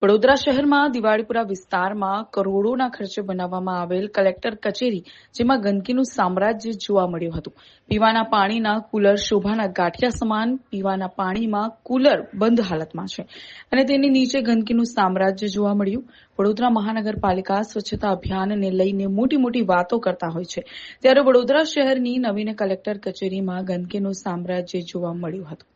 વડોદરા શહેરમાં દિવાળીપુરા વિસ્તારમાં કરોડોના ખર્ચે બનાવવામાં આવેલ કલેક્ટર કચેરી, જેમાં ગંદકીનું સામ્રાજ્ય જોવા મળ્યું હતું. પીવાના પાણીના કુલર શોભાના ગાંઠિયા સમાન, પીવાના પાણીમાં કુલર બંધ હાલતમાં છે અને તેની નીચે ગંદકીનું સામ્રાજ્ય જોવા મળ્યું. વડોદરા મહાનગરપાલિકા સ્વચ્છતા અભિયાનને લઈને મોટી મોટી વાતો કરતા હોય છે, ત્યારે વડોદરા શહેરની નવીન કલેક્ટર કચેરીમાં ગંદકીનું સામ્રાજ્ય જોવા મળ્યું હતું.